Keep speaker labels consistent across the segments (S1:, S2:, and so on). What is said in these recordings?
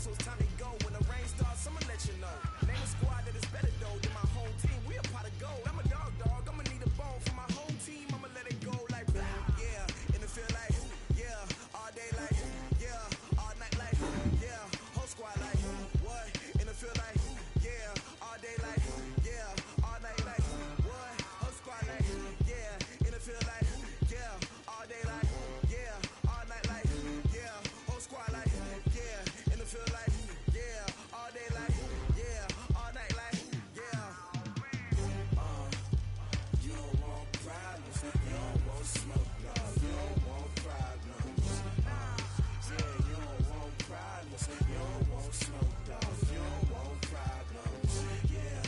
S1: so it's time to go. When the rain starts, I'ma let you know. Name a squad that is better though than my whole team. We a pot of gold. I'm a dog, I'ma need a bone for my whole team. I'ma let it go like yeah, in the field like yeah, all day like yeah, all night like yeah, whole squad like what? In the field like yeah, all day like yeah, all night like what? Whole squad like yeah, in the field like yeah, all day like yeah, all night like yeah, whole squad like yeah, in the field like yeah, all day like yeah, all night like yeah. You don't want problems, you don't want smoke, no, you don't want problems. Yeah, you don't want problems, you don't want smoke, dog, you don't want problems. Yeah,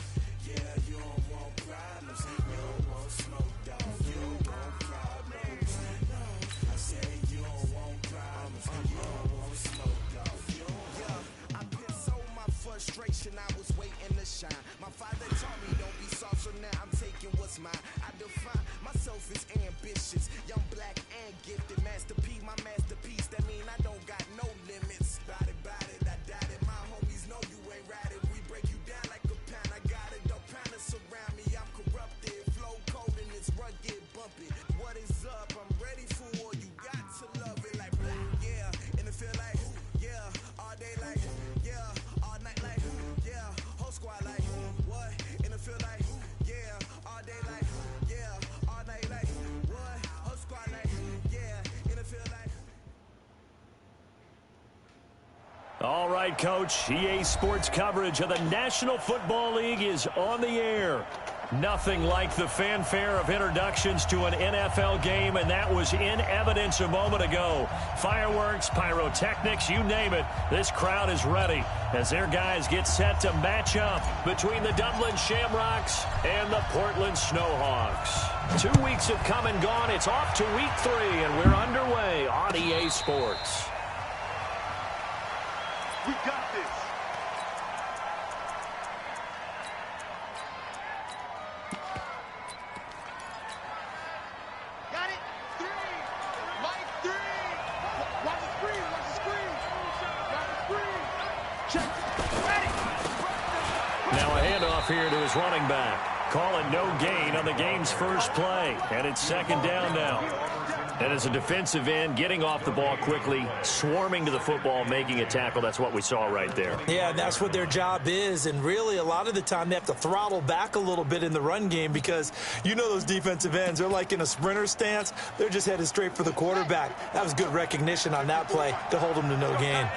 S1: you don't want problems, you don't want smoke, dog, you don't want problems. No, I said you don't want problems, you don't want smoke, dog, you don't. Yeah, I pissed so my frustration, I was waiting to shine. My father taught me don't be soft, so now I'm taking what's mine. I define myself as ambitious, young, black, and gifted. Master P, my masterpiece. That mean I don't got no limits. Bout it, I doubt it. My homies know you ain't ratted. We break you down like a pound. I got it, don't pound to surround me. I'm corrupted, flow cold and it's rugged, bumpy. What is up? I'm ready for war. You got to love it like yeah, in the field like yeah, all day like yeah, all night like yeah, whole squad like what? In the field like yeah, all day like yeah, all night like what? Whole squad like yeah, in the field like.
S2: All right, Coach. EA Sports coverage of the National Football League is on the air. Nothing like the fanfare of introductions to an NFL game, and that was in evidence a moment ago. Fireworks, pyrotechnics, you name it. This crowd is ready as their guys get set to match up between the Dublin Shamrocks and the Portland Snowhawks. 2 weeks have come and gone. It's off to week 3, and we're underway on EA Sports.
S3: We got this. Got it. 3. Mike 3. Watch the screen. Watch the screen. Watch the screen. Check. Ready.
S2: Now a handoff here to his running back. Call it no gain on the game's first play. And it's second down now. And as a defensive end, getting off the ball quickly, swarming to the football, making a tackle, that's what we saw right there.
S4: Yeah, that's what their job is. And really, a lot of the time, they have to throttle back a little bit in the run game because you know those defensive ends, they're like in a sprinter stance. They're just headed straight for the quarterback. That was good recognition on that play to hold them to no gain.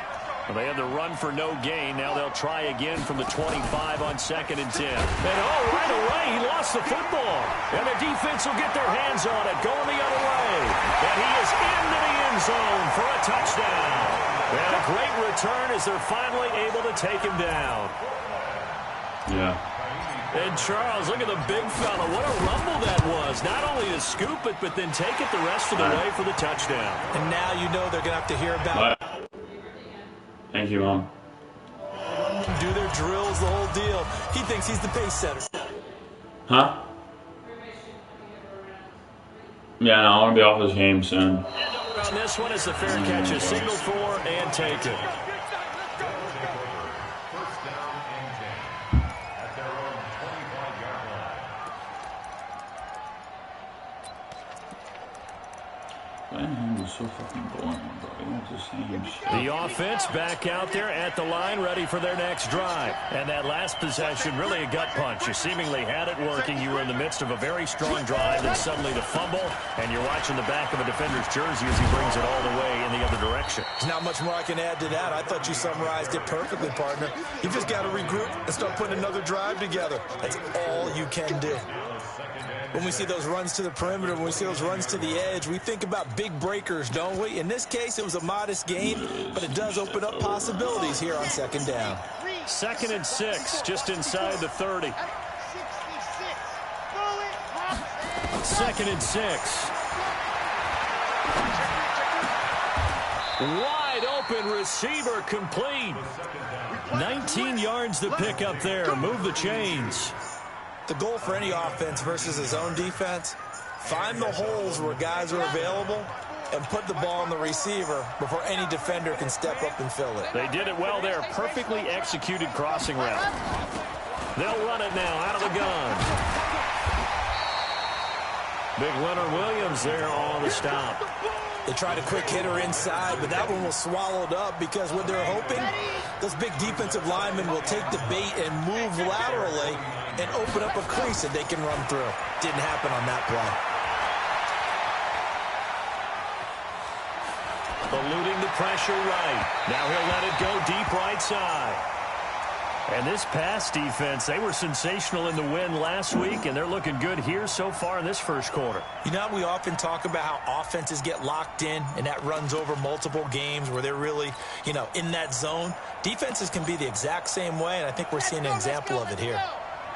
S2: Well, they had the run for no gain. Now they'll try again from the 25 on 2nd and 10. And right away, he lost the football. And the defense will get their hands on it, going the other way. And he is into the end zone for a touchdown. And a great return as they're finally able to take him down.
S5: Yeah.
S2: And Charles, look at the big fella. What a rumble that was. Not only to scoop it, but then take it the rest of the way for the touchdown.
S4: And now you know they're going to have to hear about it.
S5: Thank you, Mom.
S4: Do their drills, the whole deal. He thinks he's the pace setter.
S5: Huh? Yeah, no, I want to be off this game soon.
S2: On this one is the fair catch, a signal for and take it.
S5: So fucking boring, bro.
S2: The offense back out there at the line, ready for their next drive. And that last possession, really a gut punch. You seemingly had it working. You were in the midst of a very strong drive, and suddenly the fumble, and you're watching the back of a defender's jersey as he brings it all the way in the other direction.
S4: There's not much more I can add to that. I thought you summarized it perfectly, partner. You just got to regroup and start putting another drive together. That's all you can do. When we see those runs to the perimeter, when we see those runs to the edge, we think about big breakers, don't we? In this case, it was a modest gain, but it does open up possibilities here on 2nd down.
S2: 2nd and 6, just inside the 30. 2nd and 6. Wide open receiver complete. 19 yards to pick up there. Move the chains.
S4: The goal for any offense versus his own defense, find the holes where guys are available and put the ball on the receiver before any defender can step up and fill it.
S2: They did it well there. Perfectly executed crossing route. They'll run it now out of the gun. Big Leonard Williams there on the stop.
S4: They tried a quick hitter inside, but that one was swallowed up because what they're hoping, those big defensive linemen will take the bait and move laterally and open up a crease that they can run through. Didn't happen on that play.
S2: Eluding the pressure right. Now he'll let it go deep right side. And this pass defense, they were sensational in the win last week, and they're looking good here so far in this first quarter.
S4: You know, we often talk about how offenses get locked in, and that runs over multiple games where they're really, in that zone. Defenses can be the exact same way, and I think we're seeing an example of it here.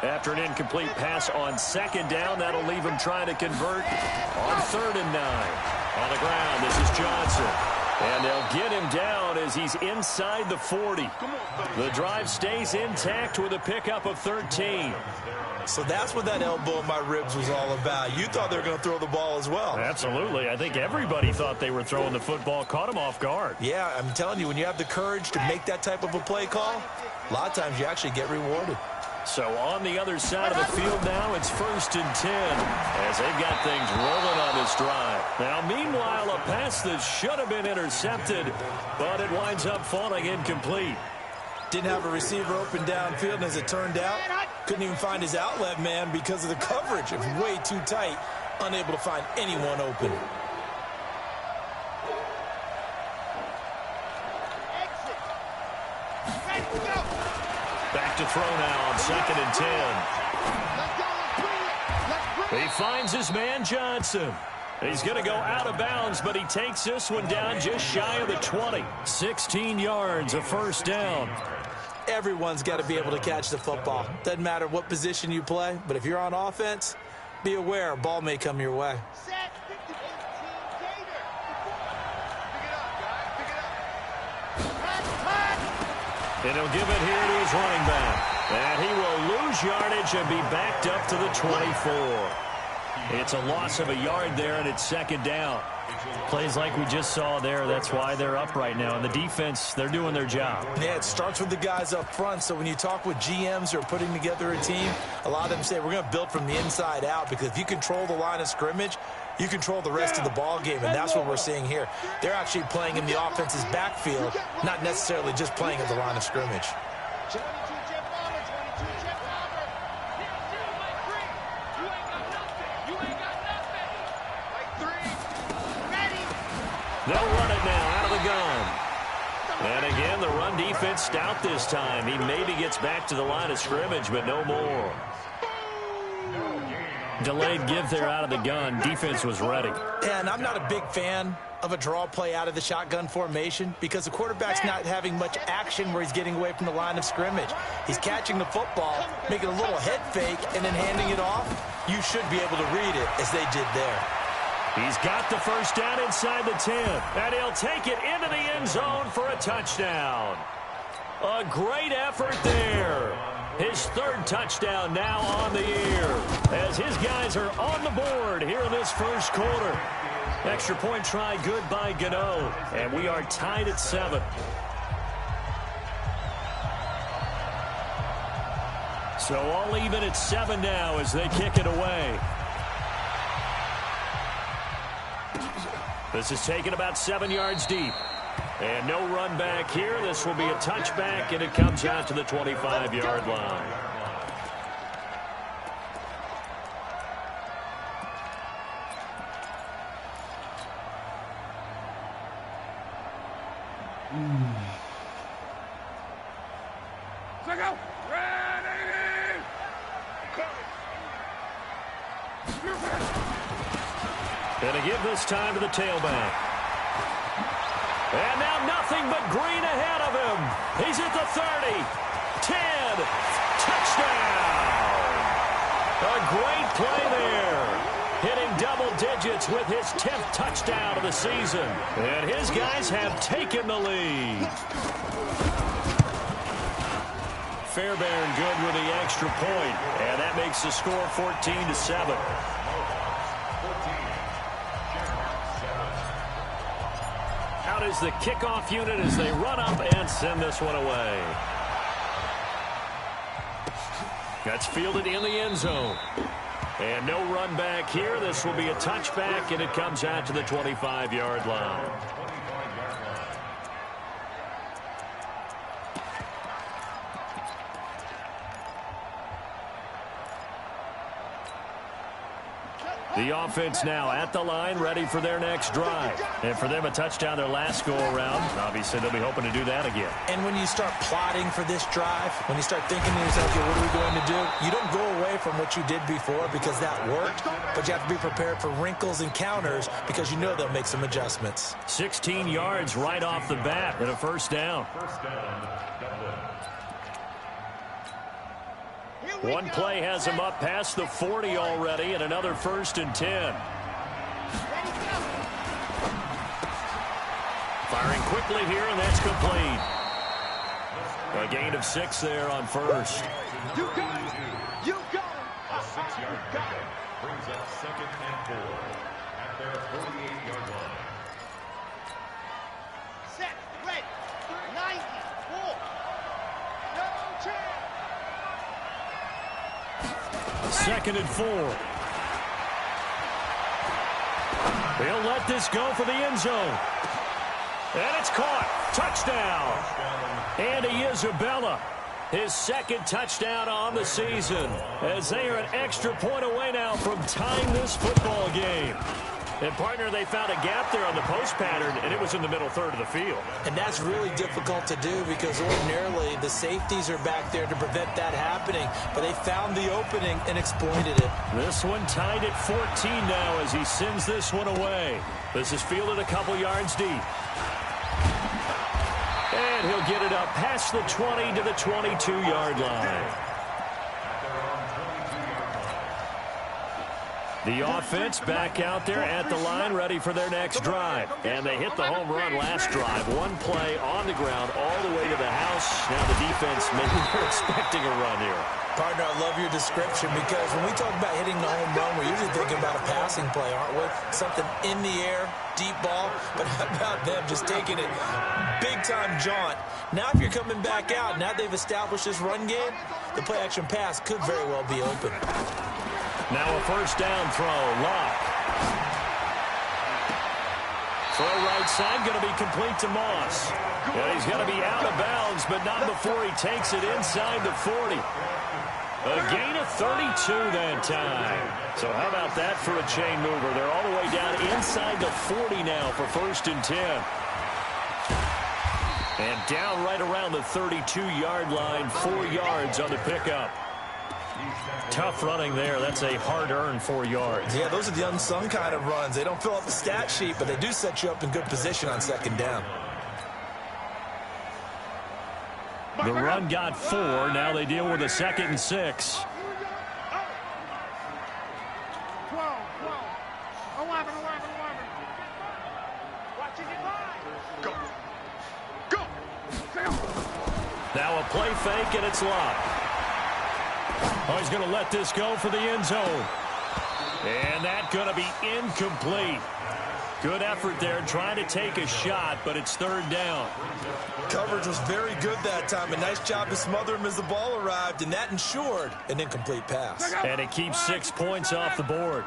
S2: After an incomplete pass on second down, that'll leave him trying to convert on 3rd and 9. On the ground, this is Johnson. And they'll get him down as he's inside the 40. The drive stays intact with a pickup of 13.
S4: So that's what that elbow in my ribs was all about. You thought they were going to throw the ball as well.
S2: Absolutely. I think everybody thought they were throwing the football, caught him off guard.
S4: Yeah, I'm telling you, when you have the courage to make that type of a play call, a lot of times you actually get rewarded.
S2: So on the other side of the field now, it's 1st and 10 as they've got things rolling on this drive. Now, meanwhile, a pass that should have been intercepted, but it winds up falling incomplete.
S4: Didn't have a receiver open downfield, and as it turned out, couldn't even find his outlet man because of the coverage. It was way too tight, unable to find anyone open.
S2: Back to throw now on 2nd and 10. He finds his man Johnson. He's going to go out of bounds, but he takes this one down just shy of the 20. 16 yards, a 1st down.
S4: Everyone's got to be able to catch the football. Doesn't matter what position you play, but if you're on offense, be aware a ball may come your way.
S2: And he'll give it here to his running back. And he will lose yardage and be backed up to the 24. It's a loss of a yard there, and it's 2nd down. Plays like we just saw there, that's why they're up right now. And the defense, they're doing their job.
S4: Yeah, it starts with the guys up front. So when you talk with GMs who are putting together a team, a lot of them say we're going to build from the inside out, because if you control the line of scrimmage, you control the rest of the ball game, and that's what we're seeing here. They're actually playing in the offense's backfield, not necessarily just playing at the line of scrimmage.
S2: They'll run it now out of the gun. And again, the run defense stout this time. He maybe gets back to the line of scrimmage, but no more. Delayed give there out of the gun. Defense was ready.
S4: Yeah, and I'm not a big fan of a draw play out of the shotgun formation because the quarterback's not having much action where he's getting away from the line of scrimmage. He's catching the football, making a little head fake, and then handing it off. You should be able to read it as they did there.
S2: He's got the 1st down inside the 10, and he'll take it into the end zone for a touchdown. A great effort there. His 3rd touchdown now on the year as his guys are on the board here in this first quarter. Extra point try good by Gano, and we are tied at 7. So all even at 7 now as they kick it away. This is taken about 7 yards deep. And no run back here. This will be a touchback, and it comes out to the 25-yard line. And a give this time to the tailback. And now nothing but green ahead of him. He's at the 30, 10, touchdown. A great play there. Hitting double digits with his 10th touchdown of the season. And his guys have taken the lead. Fairbairn good with the extra point. And that makes the score 14-7. out is the kickoff unit as they run up and send this one away. That's fielded in the end zone. And no run back here. This will be a touchback, and it comes out to the 25-yard line. The offense now at the line, ready for their next drive. And for them, a touchdown their last go-around. Obviously, they'll be hoping to do that again.
S4: And when you start plotting for this drive, when you start thinking to yourself, okay, what are we going to do? You don't go away from what you did before because that worked, but you have to be prepared for wrinkles and counters because you know they'll make some adjustments.
S2: 16 yards right off the bat and a first down. One play has him up past the 40 already, and another 1st and 10. Firing quickly here, and that's complete. A gain of 6 there on first.
S3: You got it. You got it.
S6: A 6-yard gain brings up 2nd and 4 at their 48-yard line.
S3: Set. Ready. 94. No chance.
S2: 2nd and 4. He'll let this go for the end zone. And it's caught. Touchdown. Andy Isabella, his 2nd touchdown on the season, as they are an extra point away now from tying this football game. And, partner, they found a gap there on the post pattern, and it was in the middle third of the field.
S4: And that's really difficult to do because ordinarily the safeties are back there to prevent that happening. But they found the opening and exploited it.
S2: This one tied at 14 now as he sends this one away. This is fielded a couple yards deep. And he'll get it up past the 20 to the 22-yard line. The offense back out there at the line, ready for their next drive. And they hit the home run last drive. One play on the ground all the way to the house. Now the defense, maybe they're expecting a run here.
S4: Partner, I love your description because when we talk about hitting the home run, we're usually thinking about a passing play, aren't we? Something in the air, deep ball. But how about them just taking it big-time jaunt? Now if you're coming back out, now they've established this run game, the play-action pass could very well be open.
S2: Now a first down throw. Locke. Throw right side, going to be complete to Moss. Yeah, he's going to be out of bounds, but not before he takes it inside the 40. A gain of 32 that time. So how about that for a chain mover? They're all the way down inside the 40 now for 1st and 10. And down right around the 32-yard line, 4 yards on the pickup. Tough running there. That's a hard-earned 4 yards.
S4: Yeah, those are the unsung kind of runs. They don't fill out the stat sheet, but they do set you up in good position on 2nd down.
S2: The run got 4. Now they deal with a 2nd and 6.
S3: 12, 11. Watching it live. Go.
S2: Now a play fake, and it's Locke. Oh, he's going to let this go for the end zone. And that's going to be incomplete. Good effort there, trying to take a shot, but it's 3rd down.
S4: Coverage was very good that time. A nice job to smother him as the ball arrived, and that ensured an incomplete pass.
S2: And it keeps 6 points off the board.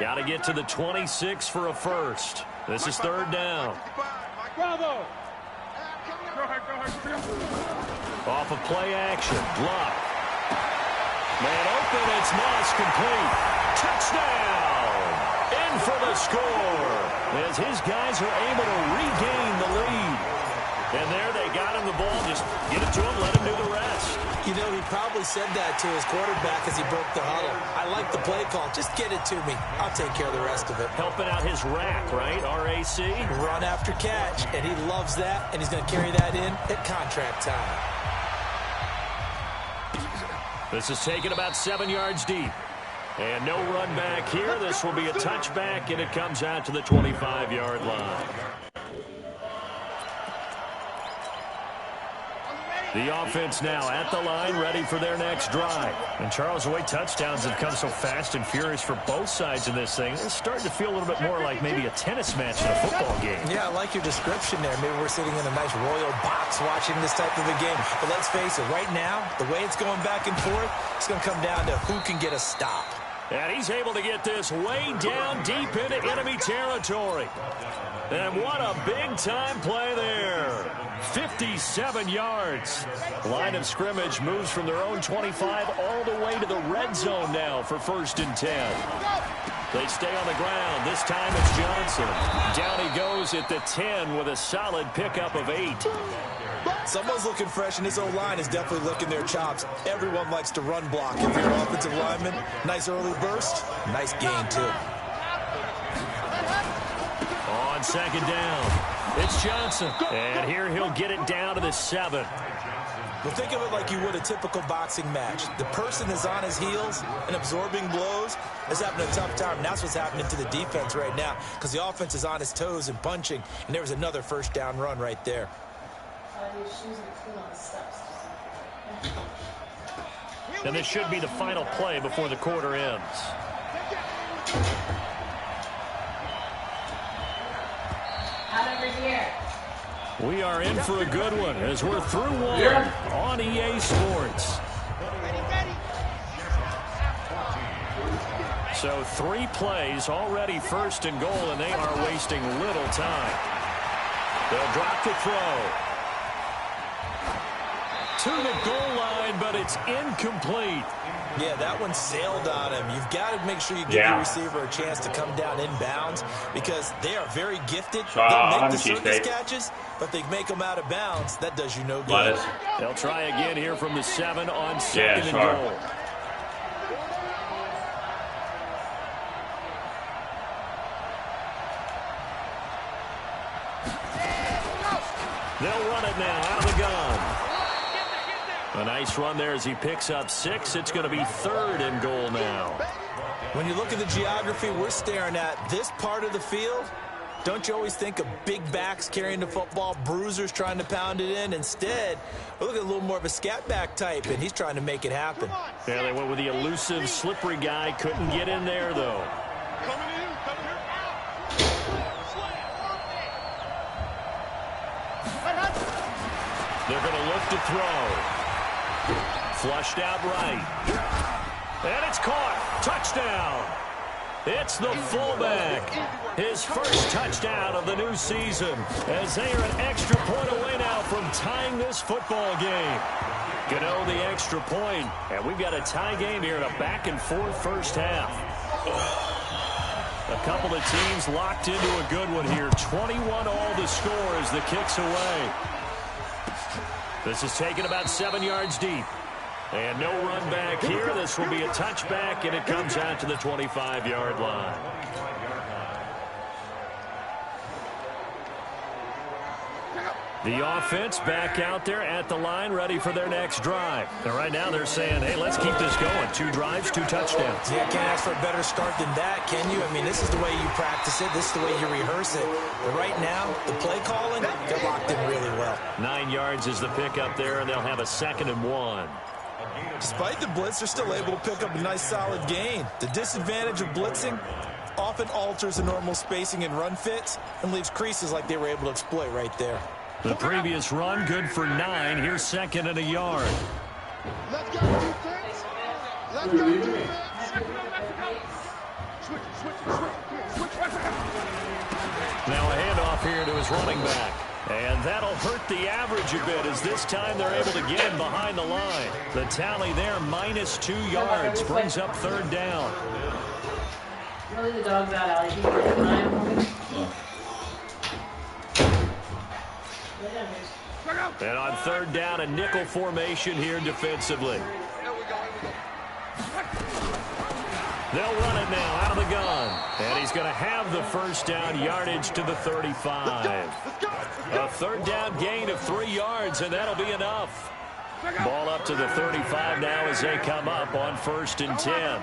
S2: Got to get to the 26 for a first. This is 3rd down.
S3: Bravo.
S2: Off of play action. Locke. Man open, it's Moss, complete. Touchdown! In for the score as his guys are able to regain the lead. And there they got him the ball. Just get it to him, let him do the rest.
S4: You know, he probably said that to his quarterback as he broke the huddle. I like the play call. Just get it to me. I'll take care of the rest of it.
S2: Helping out his rack, right? RAC.
S4: Run after catch, and he loves that, and he's going to carry that in at contract time.
S2: This is taken about 7 yards deep. And no run back here. This will be a touchback, and it comes out to the 25-yard line.
S3: Are you ready?
S2: The offense now at the line, ready for their next drive. And Charles, the way touchdowns have come so fast and furious for both sides of this thing, it's starting to feel a little bit more like maybe a tennis match than a football game.
S4: Yeah, I like your description there. Maybe we're sitting in a nice royal box watching this type of a game. But let's face it, right now, the way it's going back and forth, it's going to come down to who can get a stop.
S2: And he's able to get this way down deep into enemy territory. And what a big-time play there. 57 yards. Line of scrimmage moves from their own 25 all the way to the red zone now for 1st and 10. They stay on the ground. This time it's Johnson. Down he goes at the 10 with a solid pickup of 8.
S4: Someone's looking fresh, and this O-line is definitely licking their chops. Everyone likes to run block. If you're an offensive lineman, nice early burst, nice gain, too.
S2: On 2nd down, it's Johnson. And here he'll get it down to the 7.
S4: Well, think of it like you would a typical boxing match. The person is on his heels and absorbing blows is having a tough time. And that's what's happening to the defense right now because the offense is on his toes and punching. And there was another 1st down run right there.
S2: And this should be the final play before the quarter ends. We are in for a good one as we're through one on EA Sports. So 3 plays already 1st and goal, and they are wasting little time. They'll drop the throw. To the goal line, but it's incomplete.
S4: Yeah, that one sailed on him. You've got to make sure you give your receiver a chance to come down inbounds because they are very gifted. They'll make the circus catches, but they make them out of bounds. That does you no good.
S2: They'll try again here from the 7 on 2nd and goal. They'll run it now out of the gun. A nice run there as he picks up 6. It's going to be 3rd and goal now.
S4: When you look at the geography we're staring at, this part of the field, don't you always think of big backs carrying the football, bruisers trying to pound it in? Instead, we look at a little more of a scat back type, and he's trying to make it happen.
S2: Yeah, they went with the elusive, slippery guy. Couldn't get in there, though. They're going to look to throw. Flushed out right. And it's caught. Touchdown. It's the fullback. His first touchdown of the new season as they are an extra point away now from tying this football game. Gano the extra point, and we've got a tie game here in a back-and-forth 1st half. A couple of teams locked into a good one here. 21 all the score as the kick's away. This is taken about 7 yards deep. And no run back here. This will be a touchback, and it comes out to the 25-yard line. The offense back out there at the line, ready for their next drive. And right now they're saying, hey, let's keep this going. 2 drives, 2 touchdowns.
S4: Yeah, can't ask for a better start than that, can you? I mean, this is the way you practice it. This is the way you rehearse it. But right now, the play calling, they're locked in really well.
S2: 9 yards is the pickup there, and they'll have a 2nd and 1.
S4: Despite the blitz, they're still able to pick up a nice, solid gain. The disadvantage of blitzing often alters the normal spacing and run fits and leaves creases like they were able to exploit right there.
S2: The previous run, good for 9. Here's 2nd and a yard.
S3: Let's go, defense. Let's go, defense. Switch.
S2: Now a handoff here to his running back. And that'll hurt the average a bit as this time they're able to get him behind the line. The tally there, minus 2 yards, brings up 3rd down.
S7: Really, the dog's out, Allie.
S2: And on 3rd down, a nickel formation here defensively. They'll run it now out of the gun. And he's going to have the 1st down, yardage to the 35. A 3rd down gain of 3 yards, and that'll be enough. Ball up to the 35 now as they come up on 1st and 10.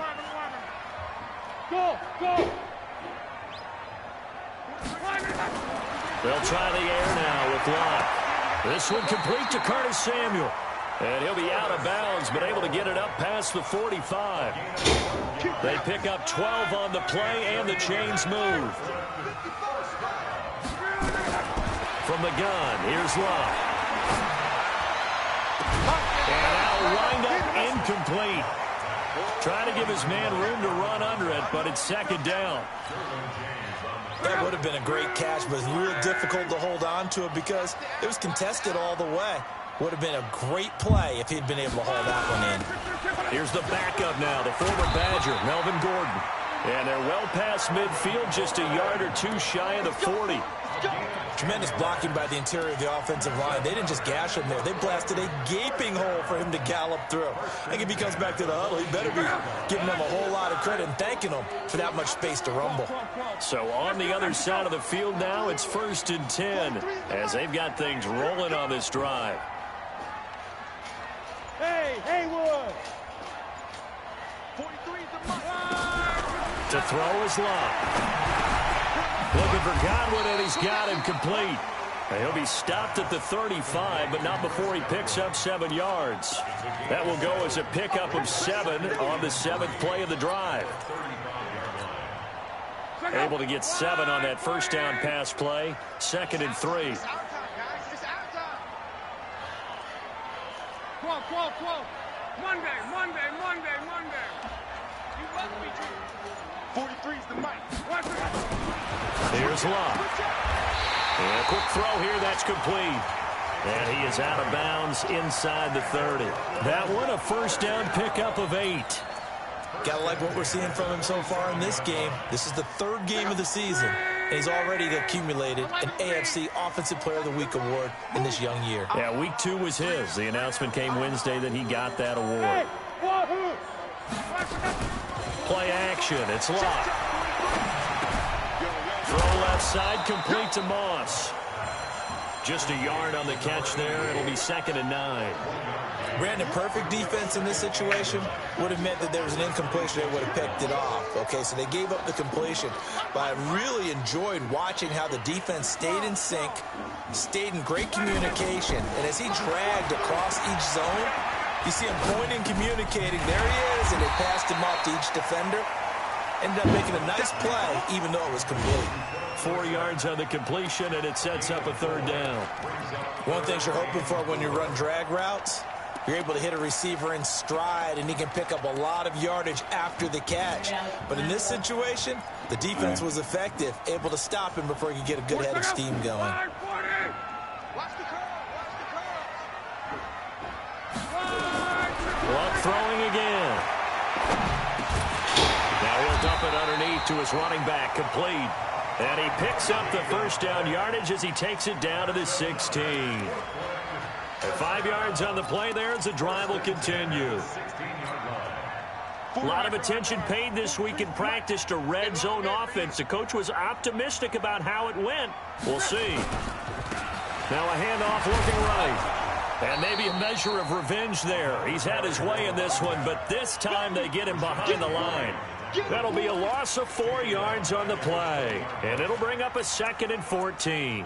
S2: They'll try the air now with Locke. This one complete to Curtis Samuel. And he'll be out of bounds, but able to get it up past the 45. They pick up 12 on the play, and the chains move. From the gun, here's Love. And now wind up incomplete. Trying to give his man room to run under it, but it's second down.
S4: That would have been a great catch, but it's real difficult to hold on to it because it was contested all the way. Would have been a great play if he'd been able to haul that one in.
S2: Here's the backup now, the former Badger, Melvin Gordon. And they're well past midfield, just a yard or two shy of the 40.
S4: Tremendous blocking by the interior of the offensive line. They didn't just gash him there. They blasted a gaping hole for him to gallop through. I think if he comes back to the huddle, he better be giving them a whole lot of credit and thanking them for that much space to rumble.
S2: So on the other side of the field now, it's 1st and 10 as they've got things rolling on this drive.
S3: Hey, Haywood!
S2: To throw is Love. Looking for Godwin, and he's got him complete. And he'll be stopped at the 35, but not before he picks up 7 yards. That will go as a pickup of 7 on the 7th play of the drive. Able to get 7 on that first down pass play. 2nd and 3.
S3: Monday. You must be true. 43's the mic.
S2: Here's Love. And a quick throw here, that's complete. And he is out of bounds inside the 30. That one, a first down pickup of 8.
S4: Gotta like what we're seeing from him so far in this game. This is the 3rd game of the season, and he's already accumulated an AFC Offensive Player of the Week award in this young year.
S2: Yeah, week 2 was his. The announcement came Wednesday that he got that award. Play action, it's Love. Throw left side, complete to Moss. Just a yard on the catch there. It'll be 2nd and 9.
S4: Brandon, perfect defense in this situation would have meant that there was an incompletion. They would have picked it off. Okay, so they gave up the completion. But I really enjoyed watching how the defense stayed in sync, stayed in great communication. And as he dragged across each zone, you see him pointing, communicating. There he is, and they passed him off to each defender. Ended up making a nice play, even though it was complete.
S2: 4 yards on the completion, and it sets up a 3rd down.
S4: One thing you're hoping for when you run drag routes, you're able to hit a receiver in stride, and he can pick up a lot of yardage after the catch. But in this situation, the defense was effective, able to stop him before he could get a good head of steam going.
S2: Luck throwing again. Now he'll dump it underneath to his running back, complete. And he picks up the first down yardage as he takes it down to the 16. And 5 yards on the play there as the drive will continue. A lot of attention paid this week in practice to red zone offense. The coach was optimistic about how it went. We'll see. Now a handoff looking right. And maybe a measure of revenge there. He's had his way in this one, but this time they get him behind the line. That'll be a loss of 4 yards on the play. And it'll bring up a 2nd and 14.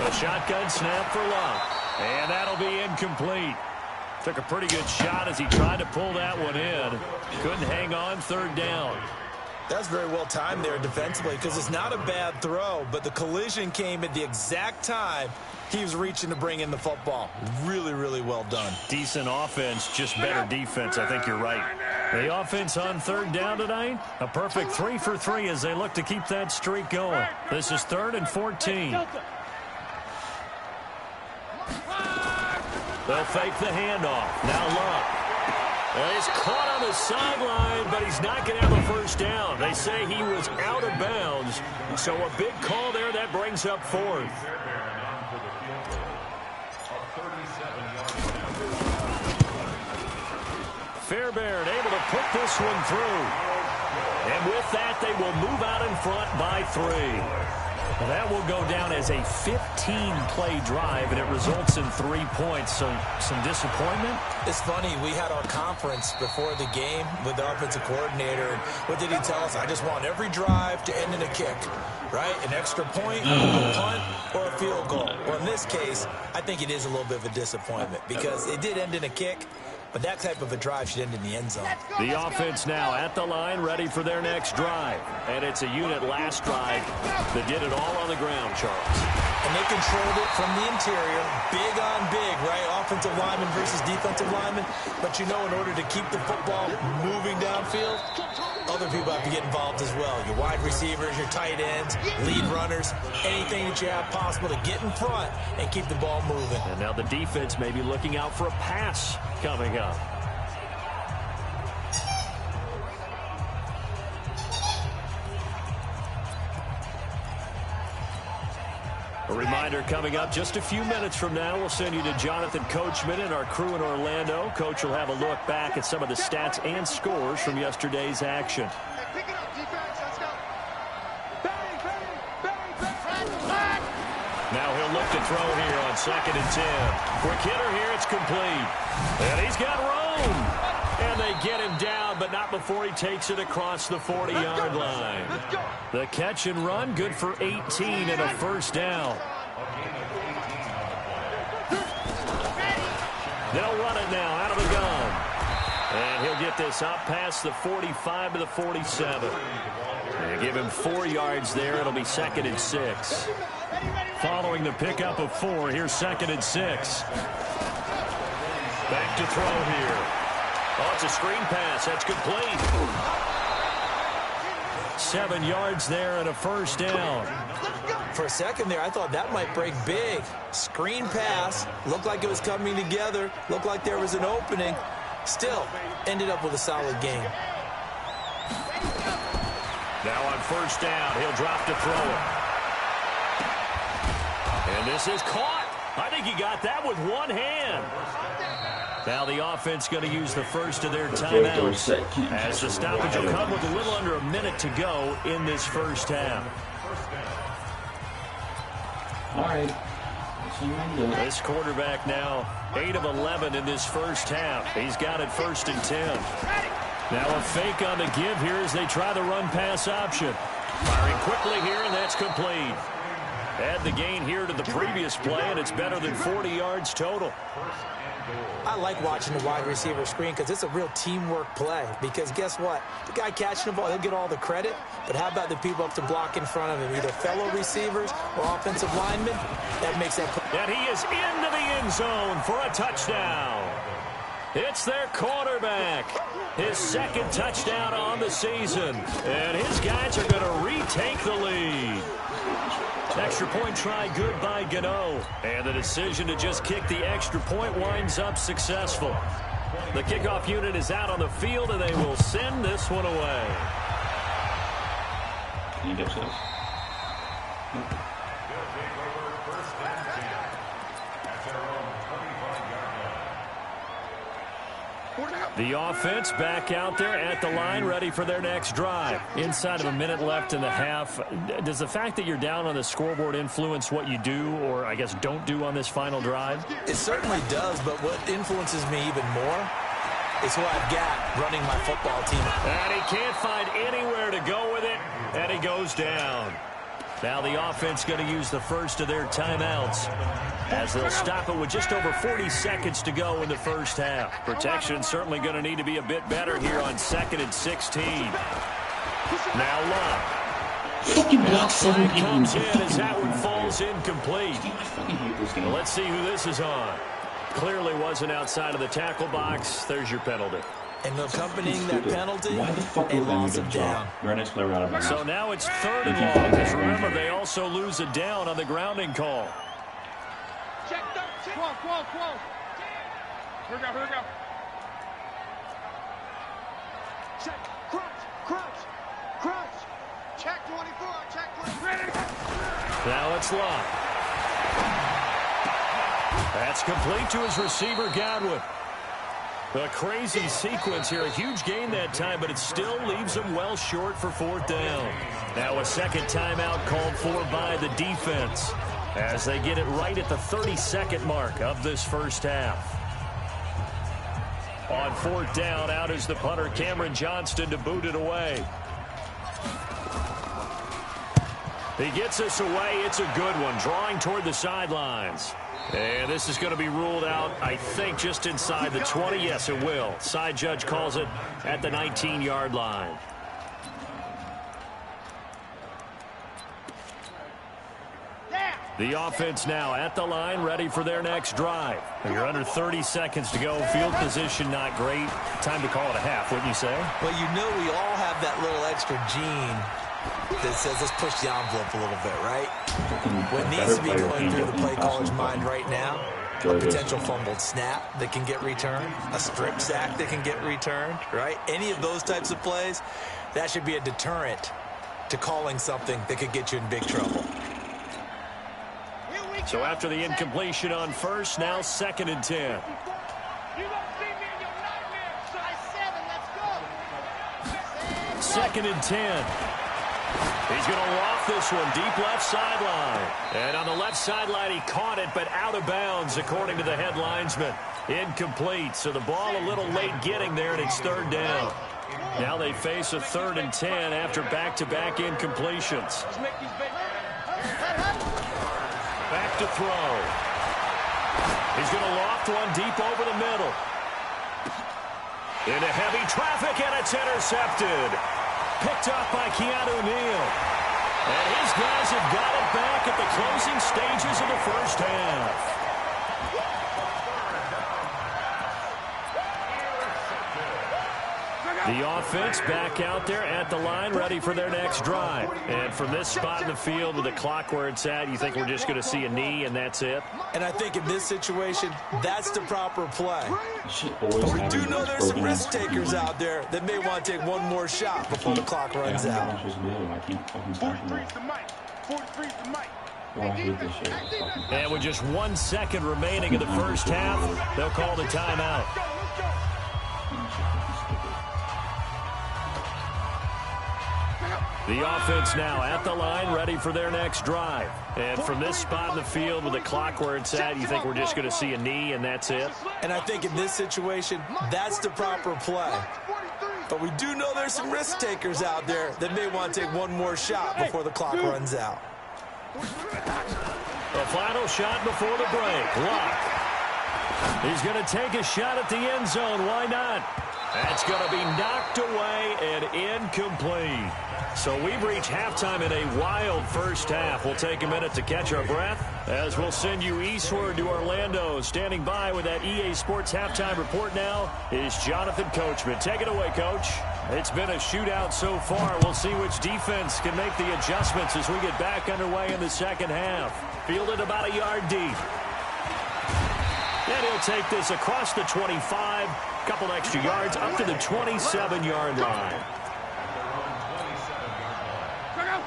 S2: A shotgun snap for Love. And that'll be incomplete. Took a pretty good shot as he tried to pull that one in. Couldn't hang on, 3rd down.
S4: That's very well timed there defensively because it's not a bad throw, but the collision came at the exact time he was reaching to bring in the football. Really, really well done.
S2: Decent offense, just better defense. I think you're right. The offense on 3rd down tonight, a perfect 3 for 3 as they look to keep that streak going. This is 3rd and 14. They'll fake the handoff. Now Love. Well, he's caught on the sideline, but he's not going to have a first down. They say he was out of bounds, so a big call there that brings up 4th. Fairbairn able to put this one through. And with that, they will move out in front by 3. That will go down as a 15 18-play drive, and it results in 3 points. So some disappointment?
S4: It's funny, we had our conference before the game with the offensive coordinator, and what did he tell us? I just want every drive to end in a kick, right? An extra point, a punt, or a field goal. Well, in this case, I think it is a little bit of a disappointment because it did end in a kick, but that type of a drive should end in the end zone.
S2: The offense now at the line, ready for their next drive. And it's a unit last drive that did it all on the ground, Charles.
S4: And they controlled it from the interior, big on big, right? Offensive lineman versus defensive lineman. But you know, in order to keep the football moving downfield, other people have to get involved as well. Your wide receivers, your tight ends, lead runners, anything that you have possible to get in front and keep the ball moving.
S2: And now the defense may be looking out for a pass coming up. A reminder coming up just a few minutes from now, we'll send you to Jonathan Coachman and our crew in Orlando. Coach will have a look back at some of the stats and scores from yesterday's action.
S3: Pick it up, defense. Let's go. Bang, bang, bang, bang.
S2: Now he'll look to throw here on 2nd and 10. Quick hitter here, it's complete. And he's got room. And they get him down, but not before he takes it across the 40-yard line. The catch and run, good for 18 and a first down. They'll run it now out of the gun. And he'll get this up past the 45 to the 47. They give him 4 yards there. It'll be 2nd and 6. Following the pickup of 4, here's 2nd and 6. Back to throw here. Oh, it's a screen pass. That's complete. 7 yards there and a first down.
S4: For a second there, I thought that might break big. Screen pass. Looked like it was coming together. Looked like there was an opening. Still, ended up with a solid game.
S2: Now on first down, he'll drop to throw it. And this is caught. I think he got that with one hand. Now the offense going to use the first of their timeouts as the stoppage will come with a little under a minute to go in this first half.
S5: All right.
S2: This quarterback now 8 of 11 in this first half. He's got it 1st and 10. Now a fake on the give here as they try the run-pass option. Firing quickly here, and that's complete. Add the gain here to the previous play, and it's better than 40 yards total.
S4: I like watching the wide receiver screen because it's a real teamwork play. Because guess what? The guy catching the ball, he'll get all the credit. But how about the people up to block in front of him, either fellow receivers or offensive linemen? That makes that play.
S2: And he is into the end zone for a touchdown. It's their quarterback. His 2nd touchdown on the season. And his guys are going to retake the lead. Extra point try good by Gano. And the decision to just kick the extra point winds up successful. The kickoff unit is out on the field, and they will send this one away.
S5: Can you get this?
S2: The offense back out there at the line, ready for their next drive. Inside of a minute left in the half, does the fact that you're down on the scoreboard influence what you do, or I guess don't do on this final drive?
S4: It certainly does, but what influences me even more is who I've got running my football team.
S2: And he can't find anywhere to go with it, and he goes down. Now the offense going to use the first of their timeouts as they'll stop it with just over 40 seconds to go in the first half. Protection certainly going to need to be a bit better here on 2nd and 16. Now Love.
S5: Fucking block 7 people.
S2: Comes in as that one falls incomplete.
S5: I fucking hate this game.
S2: Well, let's see who this is on. Clearly wasn't outside of the tackle box. There's your penalty.
S4: And accompanying that penalty,
S5: Why the fuck
S4: a
S5: would they
S4: loss
S5: make
S4: of
S5: a
S4: down.
S5: job? Very nice player out of my
S2: So
S5: house.
S2: now it's 3rd and long. Because remember, they also lose a down on the grounding call.
S3: Check, check. Whoa. Here we go. Check, crunch. Check 24, check 20.
S2: Now it's Love. That's complete to his receiver, Godwin. A crazy sequence here. A huge gain that time, but it still leaves him well short for 4th down. Now a second timeout called for by the defense. as they get it right at the 32nd mark of this first half. On fourth down, out is the punter, Cameron Johnston, to boot it away. He gets us away. It's a good one, drawing toward the sidelines. And this is going to be ruled out, I think, just inside the 20. Yes, it will. Side judge calls it at the 19-yard line. The offense now at the line, ready for their next drive. You're under 30 seconds to go. Field position not great. Time to call it a half, wouldn't you say?
S4: Well, you know we all have that little extra gene that says let's push the envelope a little bit, right? What needs to be going through the play caller's mind right now, a potential fumbled snap that can get returned, a strip sack that can get returned, right? Any of those types of plays, that should be a deterrent to calling something that could get you in big trouble.
S2: So after the incompletion on first, now 2nd and 10. Second and 10. He's going to loft this one deep left sideline. And on the left sideline, he caught it, but out of bounds, according to the head linesman. Incomplete. So the ball a little late getting there, and it's 3rd down. Now they face a 3rd and 10 after back-to-back incompletions. Back to throw. He's going to loft one deep over the middle. Into heavy traffic, and it's intercepted. Picked up by Keanu Neal. And his guys have got it back at the closing stages of the first half. The offense back out there at the line, ready for their next drive. And from this spot in the field with the clock where it's at, you think we're just going to see a knee and that's it?
S4: And I think in this situation, that's the proper play. But we do know there's some risk takers out there that may want to take one more shot before the clock runs out.
S2: And with just 1 second remaining in the first half, they'll call the timeout. The offense now at the line, ready for their next drive. And from this spot in the field with the clock where it's at, you think we're just going to see a knee and that's it?
S4: And I think in this situation, that's the proper play. But we do know there's some risk takers out there that may want to take one more shot before the clock runs out.
S2: The final shot before the break. Luck. He's going to take a shot at the end zone. Why not? That's going to be knocked away and incomplete. So we've reached halftime in a wild first half. We'll take a minute to catch our breath as we'll send you eastward to Orlando. Standing by with that EA Sports halftime report now is Jonathan Coachman. Take it away, Coach. It's been a shootout so far. We'll see which defense can make the adjustments as we get back underway in the second half. Fielded about a yard deep. And he'll take this across the 25, couple extra yards up to the 27-yard line.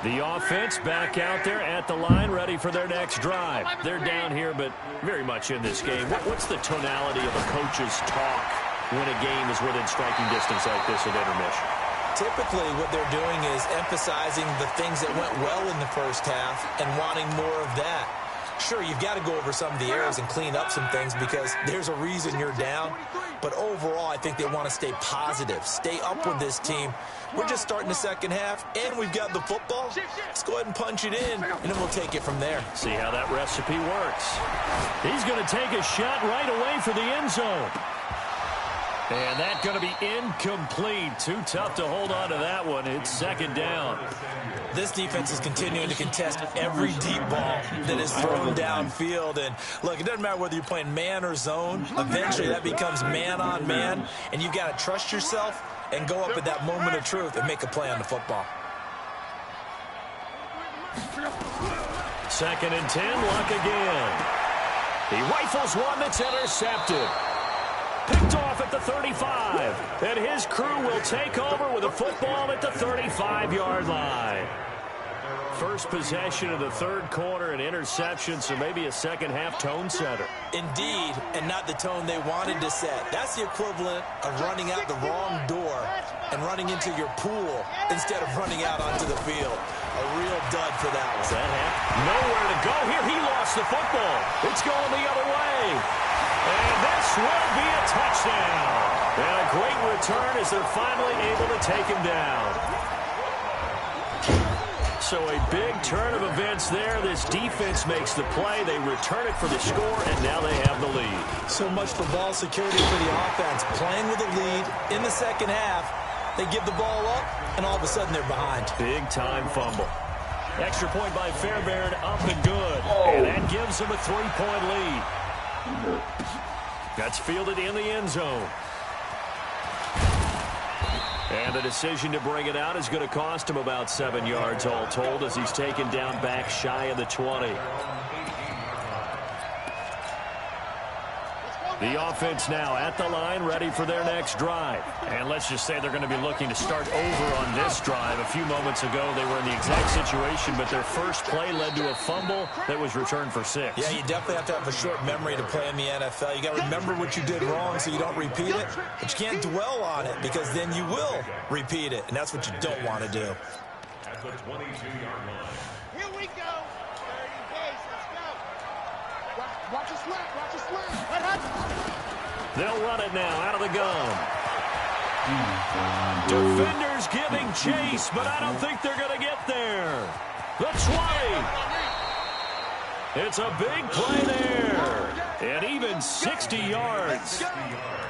S2: The offense back out there at the line, ready for their next drive. They're down here, but very much in this game. What's the tonality of a coach's talk when a game is within striking distance like this at intermission?
S4: Typically, what they're doing is emphasizing the things that went well in the first half and wanting more of that. Sure, you've got to go over some of the errors and clean up some things because there's a reason you're down. But overall, I think they want to stay positive, stay up with this team. We're just starting the second half, and we've got the football. Let's go ahead and punch it in, and then we'll take it from there.
S2: See how that recipe works. He's going to take a shot right away for the end zone. And that's going to be incomplete. Too tough to hold on to that one. It's second down.
S4: This defense is continuing to contest every deep ball that is thrown downfield. And, look, it doesn't matter whether you're playing man or zone. Eventually, that becomes man-on-man. And you've got to trust yourself and go up at that moment of truth and make a play on the football.
S2: 2nd and 10, Luck again. He rifles one that's intercepted. Picked off at the 35. And his crew will take over with a football at the 35-yard line. First possession of the third quarter, an interception, so maybe a second-half tone setter.
S4: Indeed, and not the tone they wanted to set. That's the equivalent of running out the wrong door and running into your pool instead of running out onto the field. A real dud for that one.
S2: Nowhere to go here. He lost the football. It's going the other way. And this will be a touchdown. And a great return as they're finally able to take him down. So a big turn of events there. This defense makes the play. They return it for the score, and now they have the lead.
S4: So much for ball security for the offense. Playing with a lead in the second half. They give the ball up, and all of a sudden they're behind.
S2: Big-time fumble. Extra point by Fairbairn, up and good. And that gives them a 3-point lead. That's fielded in the end zone. And the decision to bring it out is going to cost him about 7 yards all told as he's taken down back shy of the 20. The offense now at the line, ready for their next drive. And let's just say they're going to be looking to start over on this drive. A few moments ago, they were in the exact situation, but their first play led to a fumble that was returned for 6.
S4: Yeah, you definitely have to have a short memory to play in the NFL. You got to remember what you did wrong so you don't repeat it, but you can't dwell on it because then you will repeat it, and that's what you don't want to do.
S6: At the 22-yard line.
S3: Here we go. 30 pace. Let's go. Watch us slant. Watch us slant.
S2: They'll run it now out of the gun. Defenders giving chase, but I don't think they're going to get there. The 20. It's a big play there. And even 60 yards.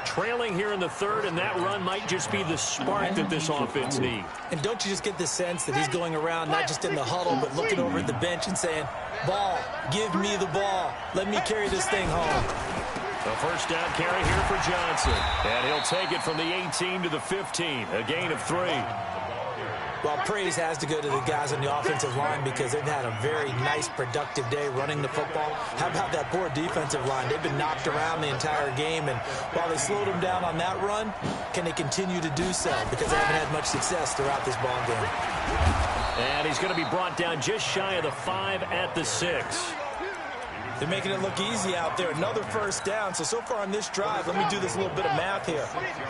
S2: Trailing here in the third, and that run might just be the spark that this offense needs.
S4: And don't you just get the sense that he's going around not just in the huddle, but looking over at the bench and saying, ball, give me the ball. Let me carry this thing home.
S2: A first down carry here for Johnson. And he'll take it from the 18 to the 15. A gain of 3.
S4: Well, praise has to go to the guys on the offensive line because they've had a very nice, productive day running the football. How about that poor defensive line? They've been knocked around the entire game, and while they slowed them down on that run, can they continue to do so? Because they haven't had much success throughout this ball game.
S2: And he's going to be brought down just shy of the 5 at the 6.
S4: They're making it look easy out there. Another first down. So far on this drive, let me do this little bit of math here.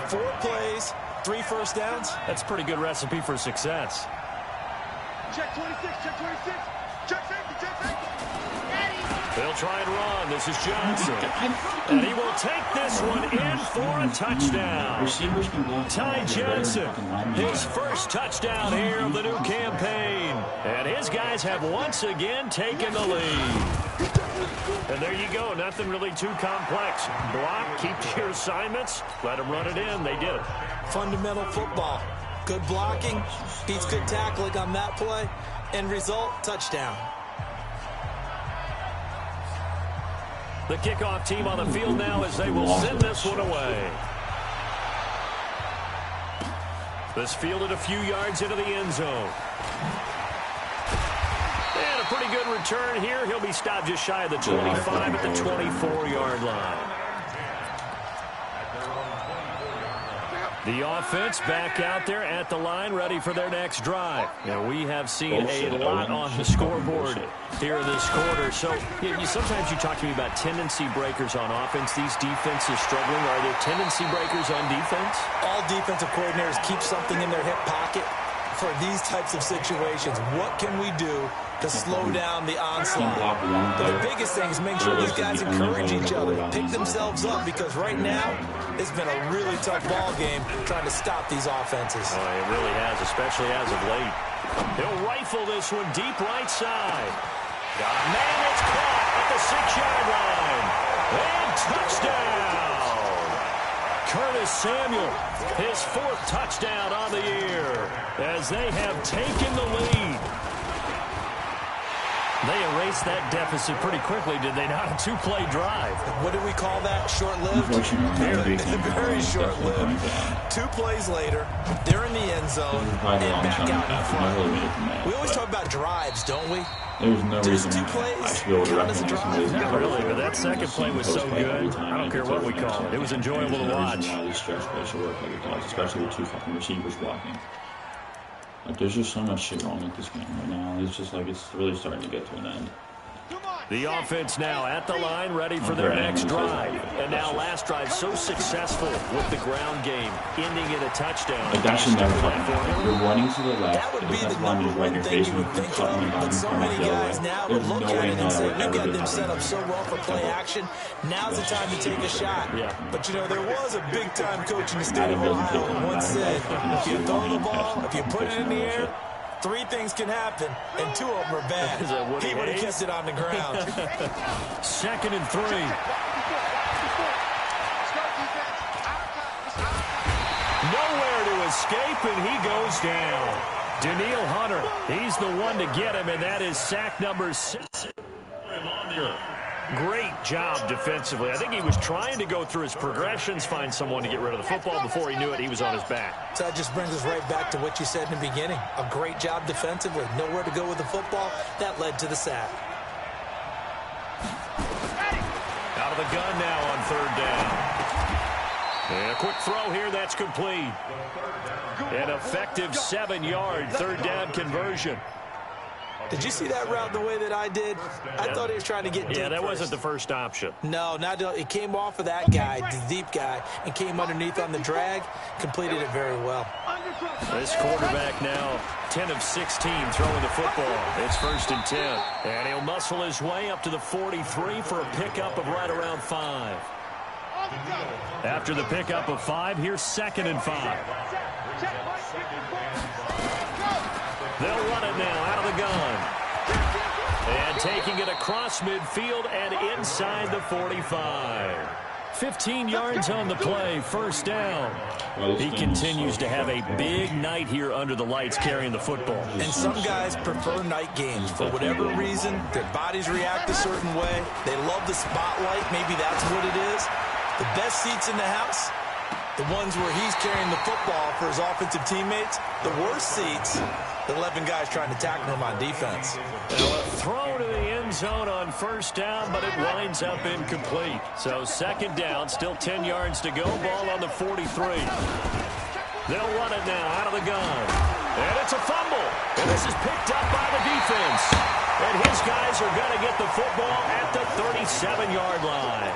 S4: 4 plays, 3 first downs.
S2: That's a pretty good recipe for success.
S3: Check 26. Check 26. Check safety. Check safety.
S2: They'll try and run. This is Johnson. And he will take this one in for a touchdown. Ty Johnson, his first touchdown here of the new campaign. And his guys have once again taken the lead. And there you go. Nothing really too complex. Block, keep to your assignments, let them run it in. They did it.
S4: Fundamental football. Good blocking, beats good tackling on that play. End result, touchdown.
S2: The kickoff team on the field now as they will send this one away. This fielded a few yards into the end zone. And a pretty good return here. He'll be stopped just shy of the 25 at the 24-yard line. The offense back out there at the line, ready for their next drive. Now, we have seen a lot on the scoreboard here this quarter. So, sometimes you talk to me about tendency breakers on offense. These defenses struggling. Are there tendency breakers on defense?
S4: All defensive coordinators keep something in their hip pocket for these types of situations. What can we do to slow down the onslaught? But the biggest thing is make sure these guys encourage each other, pick themselves up, because right now it's been a really tough ball game trying to stop these offenses.
S2: Oh, it really has, especially as of late. He'll rifle this one deep right side. Got a man that's caught at the 6-yard line. And touchdown! Curtis Samuel, his 4th touchdown on the year as they have taken the lead. They erased that deficit pretty quickly, did they not? A 2-play drive.
S4: What do we call that? Short-lived? Very short-lived. 2 plays later, they're in the end zone and back out in front. We always talk about drives, don't we?
S5: There's no reason
S4: 2 plays
S5: I should be able to
S4: count as a
S5: recognize
S4: drive.
S2: Not really, but that second play was so good. I don't care what we call it. It was enjoyable to watch.
S5: These stretch plays should work like it does, especially with 2 fucking receivers blocking. Like, there's just so much shit wrong with this game right now. It's just like it's really starting to get to an end.
S2: The offense now at the line, ready for their next drive. And now last drive so successful with the ground game, ending in a touchdown.
S5: Like that should never happen. You're running to the left.
S4: That would be the number one thing you would think of, but so many guys now would look at it and say, we've got them set up so well for play action. Now's the time to take a shot.
S2: Yeah.
S4: But, you know, there was a big-time coach in the state of Ohio who once said, if you throw the ball, if you put it in the air, 3 things can happen, and 2 of them are bad. He would have kept it on the ground.
S2: 2nd and 3. Nowhere to escape, and he goes down. Daniil Hunter, he's the one to get him, and that is sack number 6. Great job defensively. I think he was trying to go through his progressions, find someone to get rid of the football. Before he knew it, he was on his back.
S4: So that just brings us right back to what you said in the beginning. A great job defensively. Nowhere to go with the football. That led to the sack.
S2: Out of the gun now on 3rd down. And a quick throw here. That's complete. An effective 7-yard 3rd down conversion.
S4: Did you see that route the way that I did? I thought he was trying to get deep.
S2: Yeah, that
S4: first.
S2: wasn't the first option.
S4: No, it came off of that guy, the deep guy, and came underneath on the drag. Completed it very well.
S2: This quarterback now 10 of 16 throwing the football. It's 1st and 10. And he'll muscle his way up to the 43 for a pickup of right around 5. After the pickup of 5, here's 2nd and 5. They'll run it now out of the gun. And taking it across midfield and inside the 45. 15 yards on the play, 1st down. He continues to have a big night here under the lights carrying the football.
S4: And some guys prefer night games. For whatever reason, their bodies react a certain way. They love the spotlight. Maybe that's what it is. The best seats in the house, the ones where he's carrying the football for his offensive teammates. The worst seats, the 11 guys trying to tackle him on defense.
S2: Throw to the end zone on 1st down, but it winds up incomplete. So 2nd down, still 10 yards to go. Ball on the 43. They'll run it now out of the gun. And it's a fumble. And this is picked up by the defense. And his guys are going to get the football at the 37-yard line.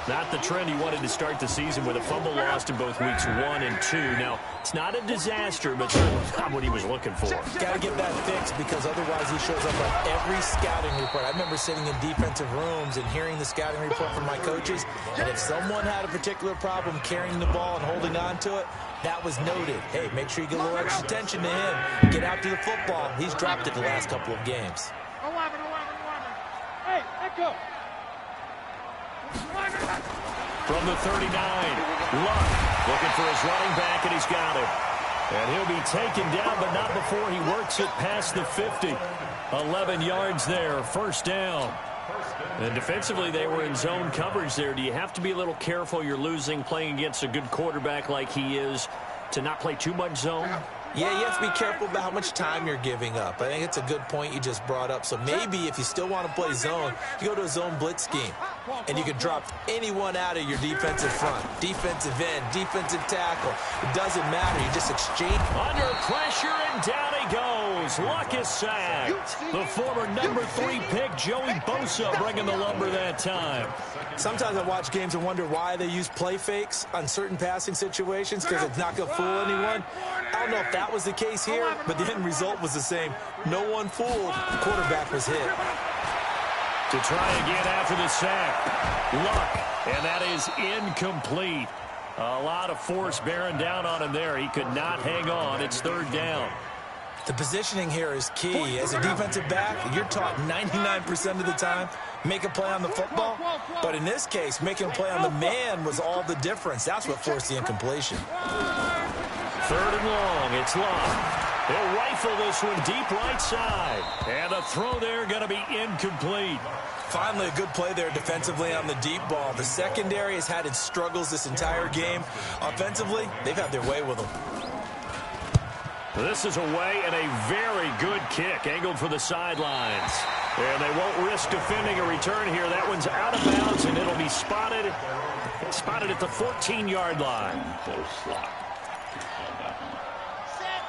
S2: Not the trend he wanted to start the season with a fumble lost in both weeks 1 and 2. Now, it's not a disaster, but certainly not what he was looking for.
S4: Got to get that fixed because otherwise he shows up on every scouting report. I remember sitting in defensive rooms and hearing the scouting report from my coaches, and if someone had a particular problem carrying the ball and holding on to it, that was noted. Hey, make sure you get a little extra attention to him. Get after the football. He's dropped it the last couple of games.
S3: 11. Hey, echo.
S2: From the 39, Luck looking for his running back, and he's got it. And he'll be taken down, but not before he works it past the 50. 11 yards there, 1st down. And defensively, they were in zone coverage there. Do you have to be a little careful? You're losing, playing against a good quarterback like he is, to not play too much zone?
S4: Yeah, you have to be careful about how much time you're giving up. I think it's a good point you just brought up. So maybe if you still want to play zone, you go to a zone blitz scheme. And you can drop anyone out of your defensive front. Defensive end, defensive tackle. It doesn't matter. You just exchange.
S2: Under pressure, and down he goes. Luck is sacked. The former number 3 pick, Joey Bosa, bringing the lumber that time.
S4: Sometimes I watch games and wonder why they use play fakes on certain passing situations because it's not going to fool anyone. I don't know if that was the case here, but the end result was the same. No one fooled. The quarterback was hit.
S2: To try again after the sack. Luck, and that is incomplete. A lot of force bearing down on him there. He could not hang on. It's 3rd down.
S4: The positioning here is key. As a defensive back, you're taught 99% of the time, make a play on the football. But in this case, making a play on the man was all the difference. That's what forced the incompletion.
S2: 3rd and long. It's Luck. They'll rifle this one deep right side. And the throw there going to be incomplete.
S4: Finally, a good play there defensively on the deep ball. The secondary has had its struggles this entire game. Offensively, they've had their way with them.
S2: This is away and a very good kick, angled for the sidelines. And they won't risk defending a return here. That one's out of bounds, and it'll be spotted at the 14-yard line.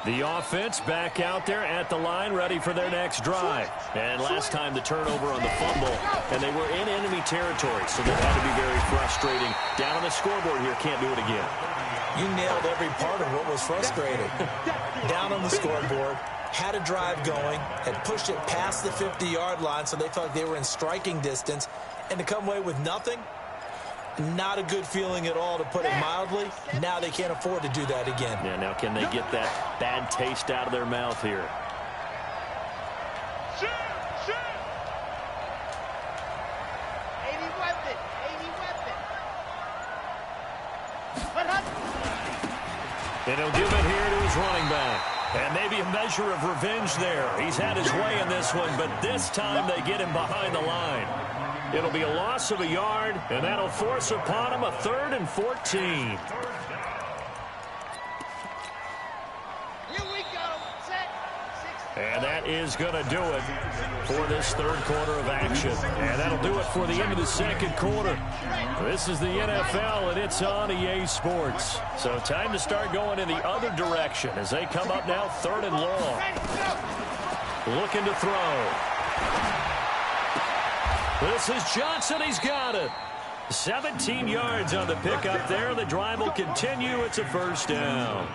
S2: The offense back out there at the line, ready for their next drive. And last time the turnover on the fumble, and they were in enemy territory, so that had to be very frustrating. Down on the scoreboard here, can't do it again.
S4: You nailed every part of what was frustrating. Down on the scoreboard, had a drive going, had pushed it past the 50-yard line, so they felt like they were in striking distance, and to come away with nothing, not a good feeling at all, to put it mildly. Now they can't afford to do that again.
S2: Yeah, now can they get that bad taste out of their mouth here?
S3: Shoot! 80 weapon!
S2: And he'll give it here to his running back. And maybe a measure of revenge there. He's had his way in this one, but this time they get him behind the line. It'll be a loss of a yard, and that'll force upon him a 3rd and 14.
S3: Here we go. Set. 6.
S2: And that is going to do it for this third quarter of action. And that'll do it for the end of the second quarter. This is the NFL, and it's on EA Sports. So time to start going in the other direction as they come up now 3rd and long. Looking to throw. This is Johnson. He's got it. 17 yards on the pickup there. The drive will continue. It's a first down.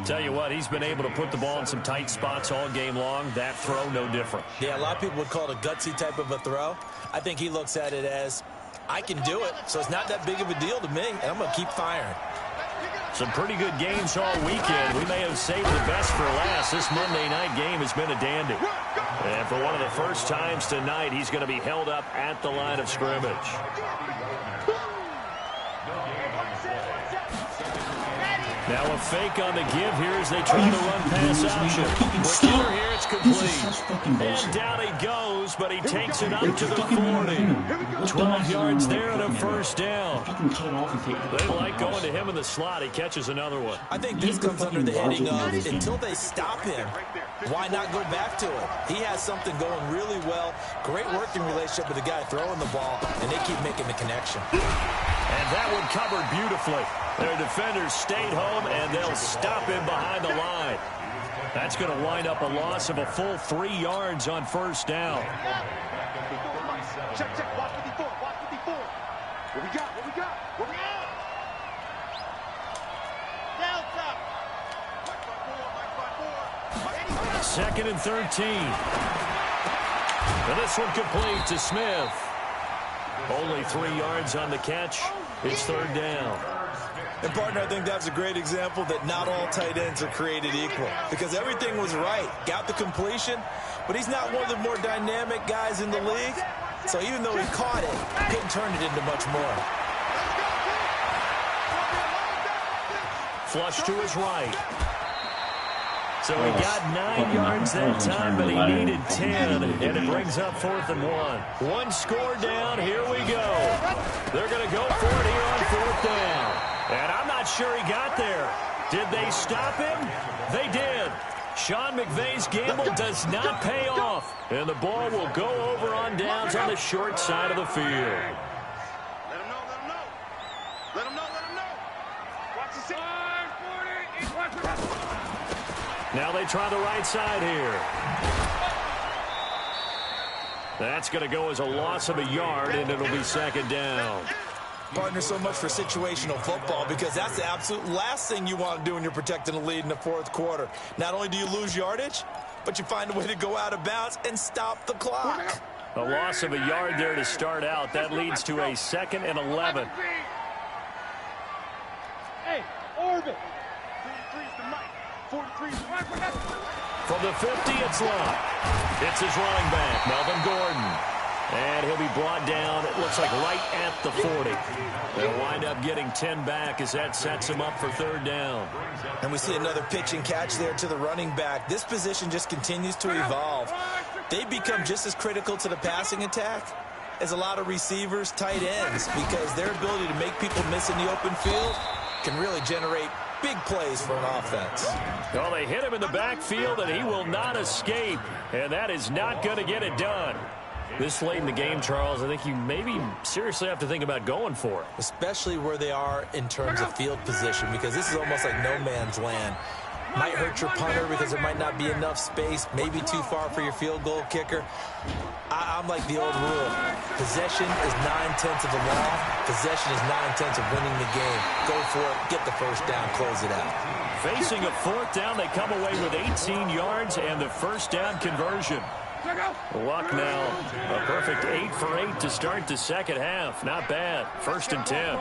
S2: Tell you what, he's been able to put the ball in some tight spots all game long. That throw, no different.
S4: Yeah, a lot of people would call it a gutsy type of a throw. I think he looks at it as, I can do it, so it's not that big of a deal to me, and I'm going to keep firing.
S2: Some pretty good games all weekend. We may have saved the best for last. This Monday night game has been a dandy. And for one of the first times tonight, he's going to be held up at the line of scrimmage. Now a fake on the give here as they try to run pass option. Receiver here, it's complete. And down he goes, but he takes it up to the 40. 12 yards there and a first down. They like going to him in the slot. He catches another one.
S4: I think this comes under the heading of, until they stop him, why not go back to it? He has something going really well. Great working relationship with the guy throwing the ball, and they keep making the connection.
S2: And that one covered beautifully. Their defenders stayed home, and they'll stop him behind the line. That's going to wind up a loss of a full 3 yards on first down.
S3: Check. Watch 54. What we got? Delta.
S2: 2nd and 13. And this one complete to Smith. Only 3 yards on the catch. It's 3rd down.
S4: And, partner, I think that's a great example that not all tight ends are created equal, because everything was right. Got the completion, but he's not one of the more dynamic guys in the league. So even though he caught it, he couldn't turn it into much more.
S2: Flush to his right. So he got 9 yards that time, but he needed 10, and it brings up 4th and 1. One score down, here we go. They're going to go for it here on 4th down. And I'm not sure he got there. Did they stop him? They did. Sean McVay's gamble does not pay off, and the ball will go over on downs on the short side of the field.
S3: Let him know. Let him know. Watch the 40.
S2: Now they try the right side here. That's going to go as a loss of a yard, and it'll be 2nd down.
S4: Partner, so much for situational football, because that's the absolute last thing you want to do when you're protecting a lead in the 4th quarter. Not only do you lose yardage, but you find a way to go out of bounds and stop the clock.
S2: A loss of a yard there to start out. That leads to a 2nd and 11.
S3: Hey, Orbit. 43's the mic. 43's the mic.
S2: From the 50, it's locked. It's his running back, Melvin Gordon. And he'll be brought down, it looks like, right at the 40. They'll wind up getting 10 back as that sets him up for 3rd down.
S4: And we see another pitch and catch there to the running back. This position just continues to evolve. They become just as critical to the passing attack as a lot of receivers, tight ends, because their ability to make people miss in the open field can really generate big plays for an offense.
S2: Well, they hit him in the backfield, and he will not escape. And that is not going to get it done. This late in the game, Charles, I think you maybe seriously have to think about going for it.
S4: Especially where they are in terms of field position, because this is almost like no man's land. Might hurt your punter because there might not be enough space, maybe too far for your field goal kicker. I'm like the old rule. Possession is 9/10 of the law. Possession is 9/10 of winning the game. Go for it, get the first down, close it out.
S2: Facing a fourth down, they come away with 18 yards and the first down conversion. Luck now. A perfect 8 for 8 to start the second half. Not bad. 1st and 10.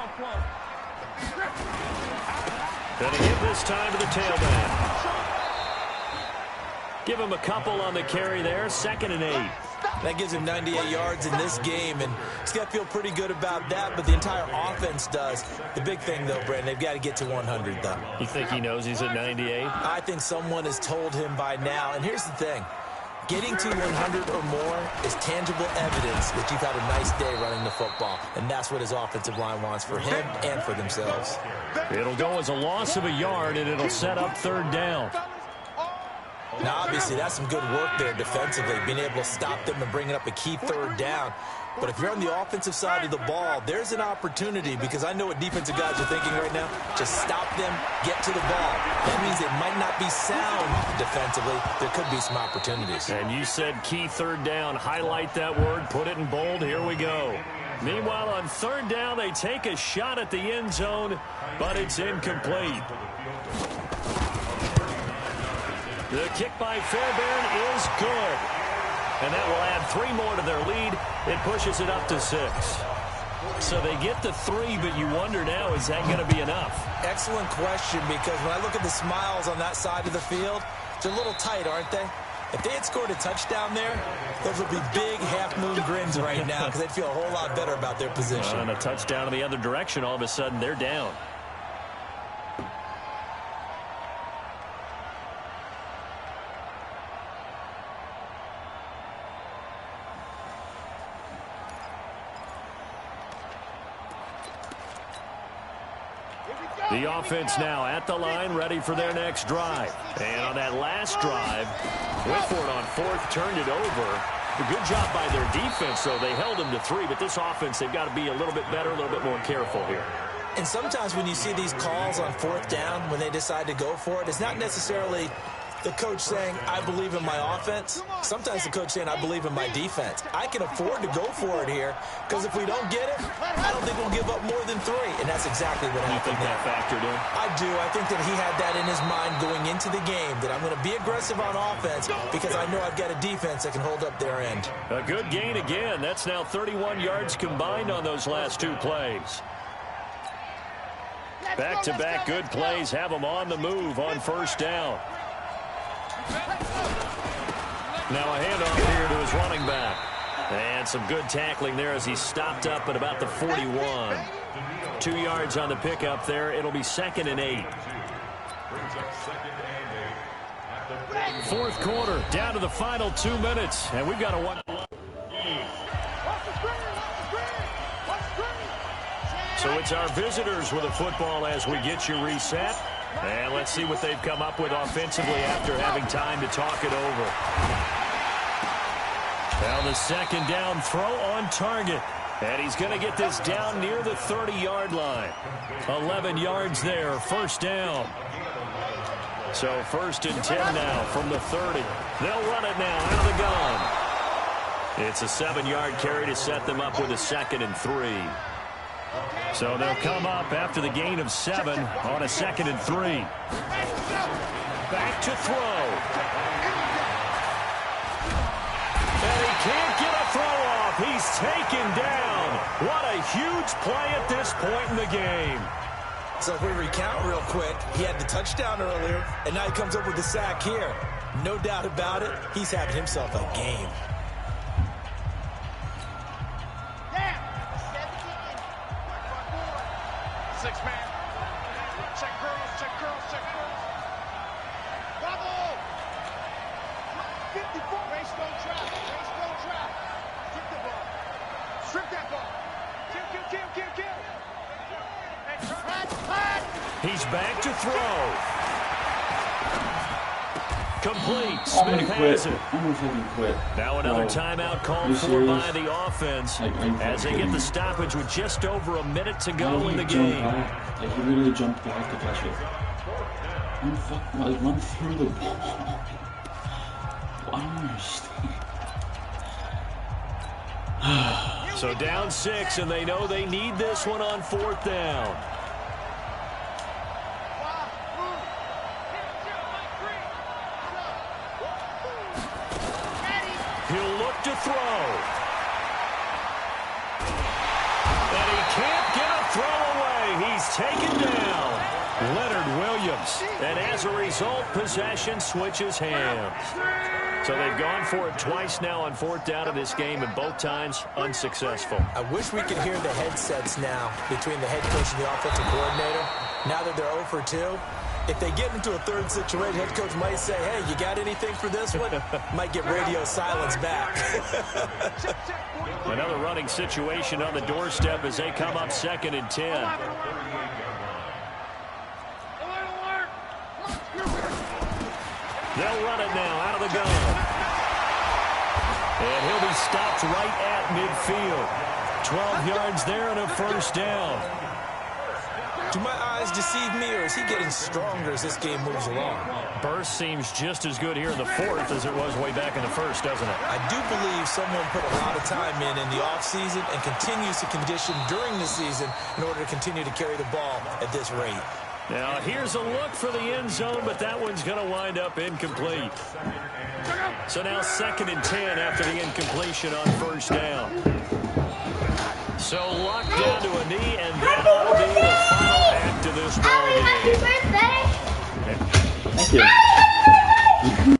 S2: Gonna give this time to the tailback. Give him a couple on the carry there. 2nd and 8.
S4: That gives him 98 yards in this game, and he's got to feel pretty good about that, but the entire offense does. The big thing, though, Brandon, they've got to get to 100, though.
S2: You think he knows he's at 98?
S4: I think someone has told him by now, and here's the thing. Getting to 100 or more is tangible evidence that you've had a nice day running the football, and that's what his offensive line wants for him and for themselves.
S2: It'll go as a loss of a yard, and it'll set up 3rd down.
S4: Now, obviously, that's some good work there defensively, being able to stop them and bringing up a key 3rd down. But if you're on the offensive side of the ball, there's an opportunity, because I know what defensive guys are thinking right now. Just stop them, get to the ball. That means they might not be sound defensively. There could be some opportunities.
S2: And you said key 3rd down. Highlight that word, put it in bold. Here we go. Meanwhile, on 3rd down, they take a shot at the end zone, but it's incomplete. The kick by Fairbairn is good. And that will add 3 more to their lead. It pushes it up to 6. So they get to 3, but you wonder now, is that going to be enough?
S4: Excellent question, because when I look at the smiles on that side of the field, they're a little tight, aren't they? If they had scored a touchdown there, those would be big half-moon grins right now, because they'd feel a whole lot better about their position.
S2: And a touchdown in the other direction, all of a sudden they're down. The offense now at the line, ready for their next drive. And on that last drive, Whitford on 4th turned it over. A good job by their defense, though. They held them to 3, but this offense, they've got to be a little bit better, a little bit more careful here.
S4: And sometimes when you see these calls on 4th down, when they decide to go for it, it's not necessarily the coach saying, I believe in my offense. Sometimes the coach saying, I believe in my defense. I can afford to go for it here, because if we don't get it, I don't think we'll give up more than 3. And that's exactly what happened.
S2: You think that factored in?
S4: I do. I think that he had that in his mind going into the game, that I'm going to be aggressive on offense because I know I've got a defense that can hold up their end.
S2: A good gain again. That's now 31 yards combined on those last 2 plays. Back-to-back good plays have them on the move on 1st down. Now a handoff here to his running back. And some good tackling there as he stopped up at about the 41. 2 yards on the pickup there. It'll be 2nd and 8. 4th quarter, down to the final 2 minutes. And we've got a 1. So it's our visitors with a football as we get you reset. And let's see what they've come up with offensively after having time to talk it over. Now the 2nd down throw on target. And he's going to get this down near the 30-yard line. 11 yards there, 1st down. So 1st and 10 now from the 30. They'll run it now out of the gun. It's a 7-yard carry to set them up with a 2nd and 3. So they'll come up after the gain of 7 on a 2nd and 3. Back to throw. And he can't get a throw off. He's taken down. What a huge play at this point in the game.
S4: So if we recount real quick, he had the touchdown earlier, and now he comes up with the sack here. No doubt about it, he's having himself a game.
S2: He's back to throw. Complete.
S5: I'm gonna
S2: Smith
S5: quit.
S2: has it.
S5: I'm gonna fucking quit.
S2: Now another timeout called for by the offense as they get the stoppage with just over a minute to go in the game.
S5: Like he literally jumped back to catch it. Run through the ball. I don't understand.
S2: So down 6, and they know they need this one on 4th down. He'll look to throw. And he can't get a throw away. He's taken down. Leonard Williams. And as a result, possession switches hands. So they've gone for it twice now on 4th down in this game, and both times unsuccessful.
S4: I wish we could hear the headsets now between the head coach and the offensive coordinator. Now that they're 0 for 2, if they get into a third situation, head coach might say, hey, you got anything for this one? Might get radio silence back.
S2: Another running situation on the doorstep as they come up 2nd and 10. They'll run it now out of the gun. And he'll be stopped right at midfield. 12 yards there and a 1st down.
S4: Do my eyes deceive me, or is he getting stronger as this game moves along?
S2: Burst seems just as good here in the 4th as it was way back in the 1st, doesn't it?
S4: I do believe someone put a lot of time in the offseason and continues to condition during the season in order to continue to carry the ball at this rate.
S2: Now, here's a look for the end zone, but that one's going to wind up incomplete. So now 2nd and 10 after the incompletion on 1st down. So locked down to a knee, and that ought to be the final act of this ball game.
S7: Happy birthday!
S5: Thank you.